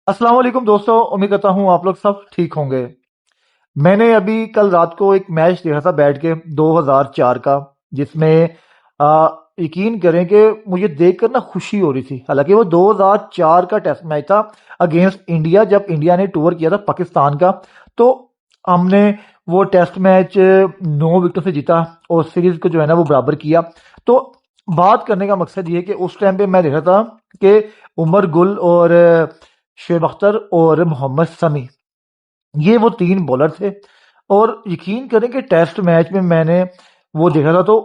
السلام علیکم دوستوں، امید کرتا ہوں آپ لوگ سب ٹھیک ہوں گے۔ میں نے ابھی کل رات کو ایک میچ دیکھا تھا بیٹھ کے 2004 کا، جس میں یقین کریں کہ مجھے دیکھ کر نا خوشی ہو رہی تھی۔ حالانکہ وہ 2004 کا ٹیسٹ میچ تھا اگینسٹ انڈیا، جب انڈیا نے ٹور کیا تھا پاکستان کا، تو ہم نے وہ ٹیسٹ میچ 9 وکٹوں سے جیتا اور سیریز کو جو ہے نا وہ برابر کیا۔ تو بات کرنے کا مقصد یہ کہ اس ٹائم پہ میں دیکھ رہا تھا کہ عمر گل اور شعیب اختر اور محمد سمیع، یہ وہ تین بولر تھے۔ اور یقین کریں کہ ٹیسٹ میچ میں نے وہ دیکھا تھا تو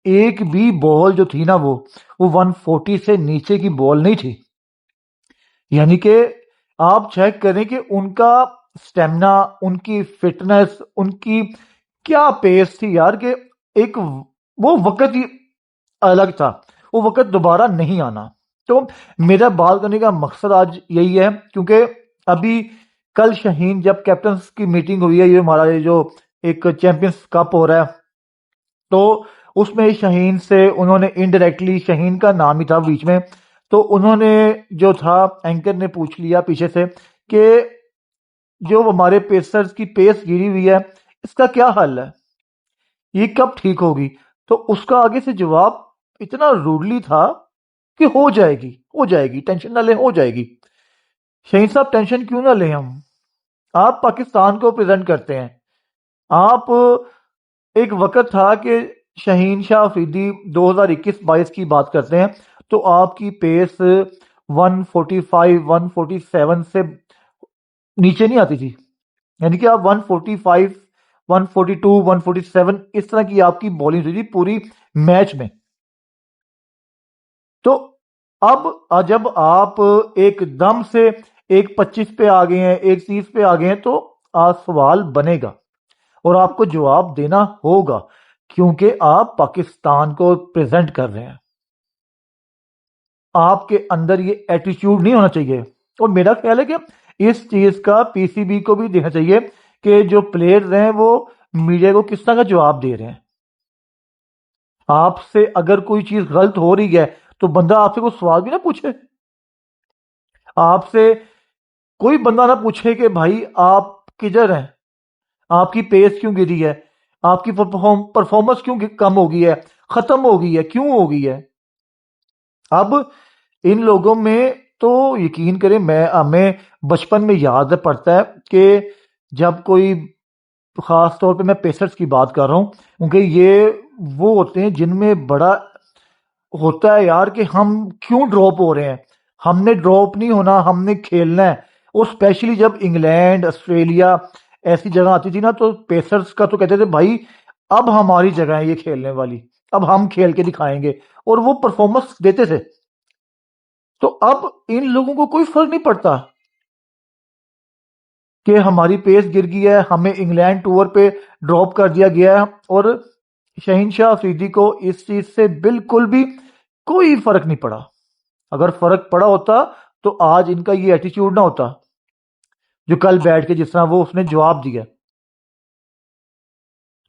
ایک بھی بال جو تھی نا وہ 140 سے نیچے کی بال نہیں تھی۔ یعنی کہ آپ چیک کریں کہ ان کا سٹیمنا، ان کی فٹنس، ان کی کیا پیس تھی یار، کہ ایک وہ وقت ہی الگ تھا، وہ وقت دوبارہ نہیں آنا۔ تو میرا بات کرنے کا مقصد آج یہی ہے، کیونکہ ابھی کل شاہین جب کیپٹنس کی میٹنگ ہوئی ہے، یہ ہمارا یہ جو ایک چیمپئنز کپ ہو رہا ہے، تو اس میں شاہین سے انہوں نے انڈائریکٹلی، شاہین کا نام ہی تھا بیچ میں، تو انہوں نے جو تھا اینکر نے پوچھ لیا پیچھے سے کہ جو ہمارے پیسرز کی پیس گری ہوئی ہے اس کا کیا حل ہے، یہ کب ٹھیک ہوگی؟ تو اس کا آگے سے جواب اتنا روڈلی تھا کہ ہو جائے گی، ہو جائے گی، ٹینشن نہ لیں، ہو جائے گی۔ شہین صاحب ٹینشن کیوں نہ لیں ہم، آپ پاکستان کو پریزنٹ کرتے ہیں۔ آپ ایک وقت تھا کہ شہین شاہ افریدی 2021-22 کی بات کرتے ہیں تو آپ کی پیس 145 147 سے نیچے نہیں آتی تھی، یعنی کہ آپ 145 142 147 اس طرح کی آپ کی بالنگ ہوئی تھی پوری میچ میں۔ تو اب جب آپ ایک دم سے ایک 25 پہ آ گئے ہیں، ایک 30 پہ آ گئے ہیں، تو سوال بنے گا اور آپ کو جواب دینا ہوگا، کیونکہ آپ پاکستان کو پریزنٹ کر رہے ہیں۔ آپ کے اندر یہ ایٹیچیوڈ نہیں ہونا چاہیے، اور میرا خیال ہے کہ اس چیز کا پی سی بی کو بھی دیکھنا چاہیے کہ جو پلیئرز ہیں وہ میڈیا کو کس طرح کا جواب دے رہے ہیں۔ آپ سے اگر کوئی چیز غلط ہو رہی ہے تو بندہ آپ سے کوئی سوال بھی نہ پوچھے، آپ سے کوئی بندہ نہ پوچھے کہ بھائی آپ کدھر ہیں، آپ کی پیس کیوں گری ہے، آپ کی پرفارمنس کیوں کم ہو گئی ہے، ختم ہو گئی ہے، کیوں ہو گئی ہے۔ اب ان لوگوں میں تو یقین کریں، ہمیں بچپن میں یاد پڑتا ہے کہ جب کوئی، خاص طور پہ میں پیسرز کی بات کر رہا ہوں کیونکہ یہ وہ ہوتے ہیں جن میں بڑا ہوتا ہے یار کہ ہم کیوں ڈراپ ہو رہے ہیں، ہم نے ڈراپ نہیں ہونا، ہم نے کھیلنا ہے۔ اور اسپیشلی جب انگلینڈ، آسٹریلیا ایسی جگہ آتی تھی نا، تو پیسرز کا تو کہتے تھے بھائی اب ہماری جگہ ہے یہ کھیلنے والی، اب ہم کھیل کے دکھائیں گے، اور وہ پرفارمنس دیتے تھے۔ تو اب ان لوگوں کو کوئی فرق نہیں پڑتا کہ ہماری پیس گر گئی ہے، ہمیں انگلینڈ ٹور پہ ڈراپ کر دیا گیا ہے۔ اور شہین شاہ افریدی کو اس چیز سے بالکل بھی کوئی فرق نہیں پڑا۔ اگر فرق پڑا ہوتا تو آج ان کا یہ ایٹیچیوڈ نہ ہوتا جو کل بیٹھ کے جس طرح وہ اس نے جواب دیا۔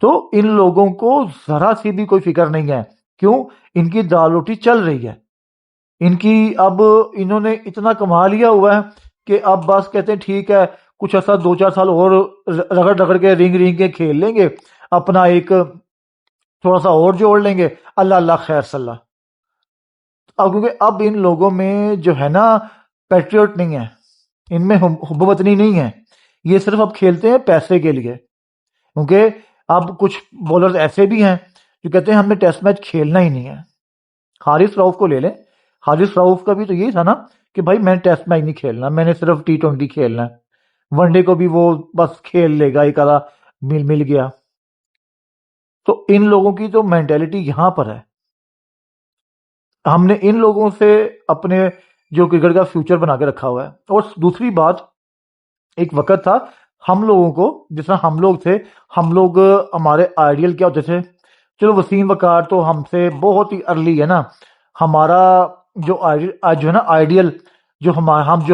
تو ان لوگوں کو ذرا سی بھی کوئی فکر نہیں ہے، کیوں؟ ان کی دال روٹی چل رہی ہے، ان کی اب انہوں نے اتنا کما لیا ہوا ہے کہ اب بس کہتے ہیں ٹھیک ہے کچھ ایسا 2-4 سال اور رگڑ رگڑ کے رنگ کے کھیل لیں گے، اپنا ایک تھوڑا سا اور جوڑ لیں گے، اللہ اللہ خیر صلاح۔ اب کیونکہ اب ان لوگوں میں جو ہے نا پیٹریوٹ نہیں ہے، ان میں حب وطنی نہیں ہے، یہ صرف اب کھیلتے ہیں پیسے کے لیے۔ کیونکہ اب کچھ بولرز ایسے بھی ہیں جو کہتے ہیں ہم نے ٹیسٹ میچ کھیلنا ہی نہیں ہے۔ حارث رؤف کو لے لیں، حارث رؤف کا بھی تو یہی تھا نا کہ بھائی میں نے ٹیسٹ میچ نہیں کھیلنا، میں نے صرف T20 کھیلنا ہے، ون ڈے کو بھی وہ بس کھیل لے گا، ایک آدھا مل گیا۔ تو ان لوگوں کی تو مینٹیلٹی یہاں پر ہے۔ ہم نے ان لوگوں سے اپنے جو کرکٹ کا فیوچر بنا کے رکھا ہوا ہے۔ اور دوسری بات، ایک وقت تھا ہم لوگوں کو، جس طرح ہم لوگ تھے، ہم لوگ ہمارے آئیڈیل کیا ہوتے تھے؟ چلو وسیم وقار تو ہم سے بہت ہی ارلی ہے نا، ہمارا جو جو ہے نا آئیڈیل، جو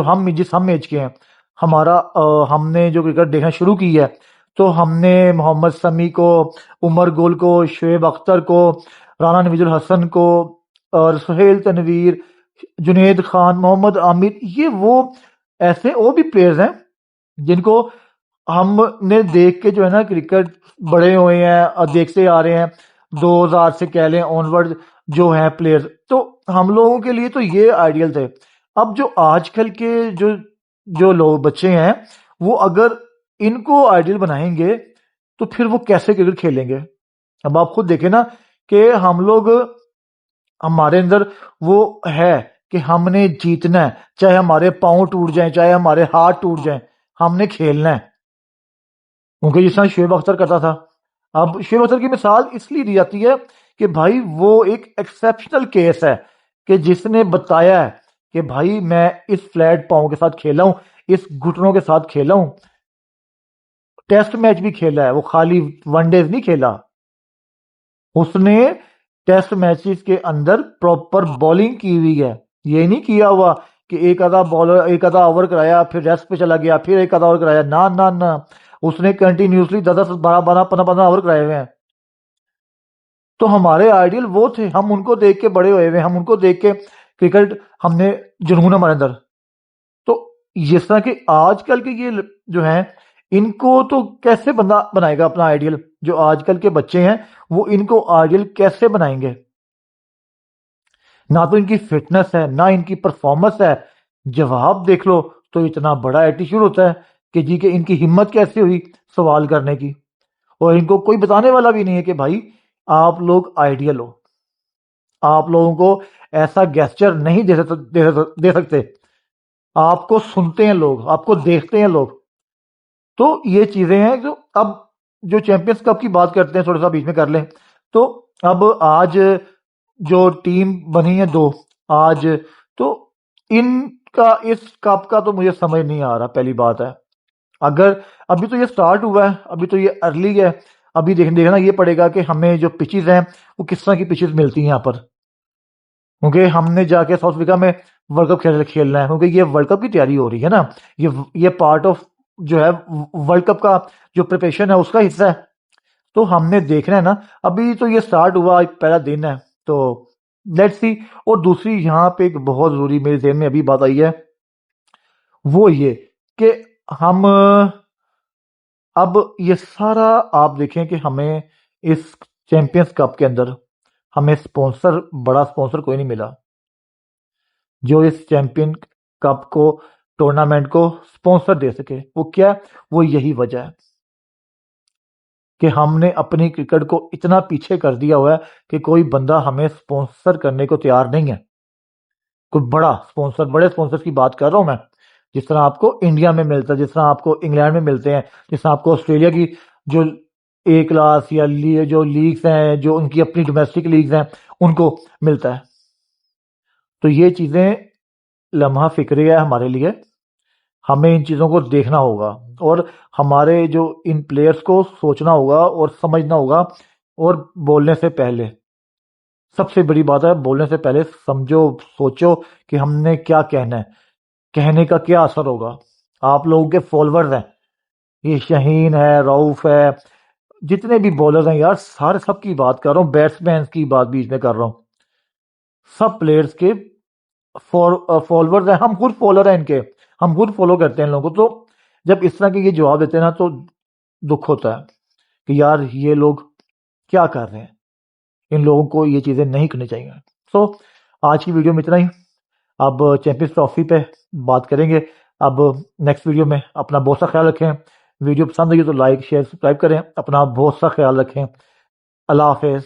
ہم جس ہم ایج کے ہیں، ہمارا ہم نے جو کرکٹ دیکھنا شروع کی ہے تو ہم نے محمد سمیع کو، عمر گل کو، شعیب اختر کو، رانا نوید الحسن کو، اور سہیل تنویر، جنید خان، محمد عامر، یہ وہ ایسے اور بھی پلیئرز ہیں جن کو ہم نے دیکھ کے جو ہے نا کرکٹ بڑے ہوئے ہیں اور دیکھتے آ رہے ہیں 2000 سے کہہ لیں آن ورڈ جو ہیں پلیئر، تو ہم لوگوں کے لیے تو یہ آئیڈیل تھے۔ اب جو آج کل کے جو لوگ بچے ہیں وہ اگر ان کو آئیڈیل بنائیں گے تو پھر وہ کیسے کرکٹ کھیلیں گے؟ اب آپ خود دیکھیں نا کہ ہم لوگ، ہمارے اندر وہ ہے کہ ہم نے جیتنا ہے، چاہے ہمارے پاؤں ٹوٹ جائیں، چاہے ہمارے ہاتھ ٹوٹ جائیں، ہم نے کھیلنا ہے۔ کیونکہ جس طرح شعیب اختر کرتا تھا، اب شعیب اختر کی مثال اس لیے دی جاتی ہے کہ بھائی وہ ایک ایکسیپشنل کیس ہے کہ جس نے بتایا ہے کہ بھائی میں اس فلیٹ پاؤں کے ساتھ کھیلا ہوں، اس گھٹنوں کے ساتھ کھیلا ہوں، ٹیسٹ میچ بھی کھیلا ہے، وہ خالی ون ڈیز نہیں کھیلا، اس نے ٹیسٹ میچز کے اندر پراپر بالنگ کی ہوئی ہے۔ یہ نہیں کیا ہوا کہ ایک آدھا بالر ایک آدھا اوور کرایا پھر ریسٹ پہ چلا گیا پھر ایک آدھا اوور کرایا، نہ نہ نہ، اس نے کنٹینیوسلی 10 10 12 12 15 15 اوور کرائے ہوئے ہیں۔ تو ہمارے آئیڈیل وہ تھے، ہم ان کو دیکھ کے بڑے ہوئے ہوئے، ہم ان کو دیکھ کے کرکٹ ہم نے جنون ہمارے اندر۔ تو جس طرح کہ آج کل کے یہ جو ہیں ان کو تو کیسے بندہ بنائے گا اپنا آئیڈیل؟ جو آج کل کے بچے ہیں وہ ان کو آئیڈیل کیسے بنائیں گے؟ نہ تو ان کی فٹنس ہے، نہ ان کی پرفارمنس ہے۔ جواب دیکھ لو تو اتنا بڑا ایٹیٹیوڈ ہوتا ہے کہ جی کہ ان کی ہمت کیسے ہوئی سوال کرنے کی، اور ان کو کوئی بتانے والا بھی نہیں ہے کہ بھائی آپ لوگ آئیڈیل ہو، آپ لوگوں کو ایسا گیسچر نہیں دے سکتے، آپ کو سنتے ہیں لوگ، آپ کو دیکھتے ہیں لوگ۔ تو یہ چیزیں ہیں جو اب جو چیمپئنز کپ کی بات کرتے ہیں، تھوڑا سا بیچ میں کر لیں تو اب آج جو ٹیم بنی ہے دو آج، تو ان کا اس کپ کا تو مجھے سمجھ نہیں آ رہا۔ پہلی بات ہے اگر ابھی تو یہ سٹارٹ ہوا ہے، ابھی تو یہ ارلی ہے، ابھی دیکھنا یہ پڑے گا کہ ہمیں جو پچز ہیں وہ کس طرح کی پچز ملتی ہیں یہاں پر، کیونکہ ہم نے جا کے ساؤتھ افریقہ میں ورلڈ کپ کھیلنا ہے، کیونکہ یہ ورلڈ کپ کی تیاری ہو رہی ہے نا، یہ پارٹ آف جو ہے ورلڈ کپ کا جو پریپریشن ہے اس کا حصہ ہے۔ تو ہم نے دیکھنا ہے نا، ابھی تو یہ سٹارٹ ہوا، پہلا دن ہے، تو لیٹس سی۔ اور دوسری یہاں پہ ایک بہت ضروری میرے ذہن میں ابھی بات آئی ہے، وہ یہ کہ ہم اب یہ سارا آپ دیکھیں کہ ہمیں اس چیمپئنز کپ کے اندر ہمیں سپونسر، بڑا سپونسر کوئی نہیں ملا جو اس چیمپئن کپ کو، ٹورنامنٹ کو سپونسر دے سکے۔ وہ کیا؟ وہ یہی وجہ ہے کہ ہم نے اپنی کرکٹ کو اتنا پیچھے کر دیا ہوا ہے کہ کوئی بندہ ہمیں سپونسر کرنے کو تیار نہیں ہے۔ کوئی بڑا سپونسر، بڑے سپونسر کی بات کر رہا ہوں میں، جس طرح آپ کو انڈیا میں ملتا ہے، جس طرح آپ کو انگلینڈ میں ملتے ہیں، جس طرح آپ کو آسٹریلیا کی جو اے کلاس یا جو لیگز ہیں، جو ان کی اپنی ڈومیسٹک لیگز ہیں، ان کو ملتا ہے۔ تو یہ چیزیں لمحہ فکری ہے ہمارے لیے، ہمیں ان چیزوں کو دیکھنا ہوگا اور ہمارے جو ان پلیئرز کو سوچنا ہوگا اور سمجھنا ہوگا، اور بولنے سے پہلے سب سے بڑی بات ہے، بولنے سے پہلے سمجھو، سوچو کہ ہم نے کیا کہنا ہے، کہنے کا کیا اثر ہوگا۔ آپ لوگوں کے فالوورز ہیں، یہ شہین ہے، رعوف ہے، جتنے بھی بولرز ہیں یار، سارے سب کی بات کر رہا ہوں، بیٹس مینز کی بات بیچ میں کر رہا ہوں، سب پلیئرز کے فالوورز ہیں، ہم خود فالوور ہیں ان کے، ہم خود فالو کرتے ہیں ان لوگوں کو۔ تو جب اس طرح کے یہ جواب دیتے ہیں نا تو دکھ ہوتا ہے کہ یار یہ لوگ کیا کر رہے ہیں، ان لوگوں کو یہ چیزیں نہیں کرنی چاہیے۔ سو آج کی ویڈیو میں اتنا ہی، اب چیمپئنز ٹرافی پہ بات کریں گے اب نیکسٹ ویڈیو میں۔ اپنا بہت سا خیال رکھیں، ویڈیو پسند ہوئی تو لائک شیئر سبسکرائب کریں، اپنا بہت سا خیال رکھیں، اللہ حافظ۔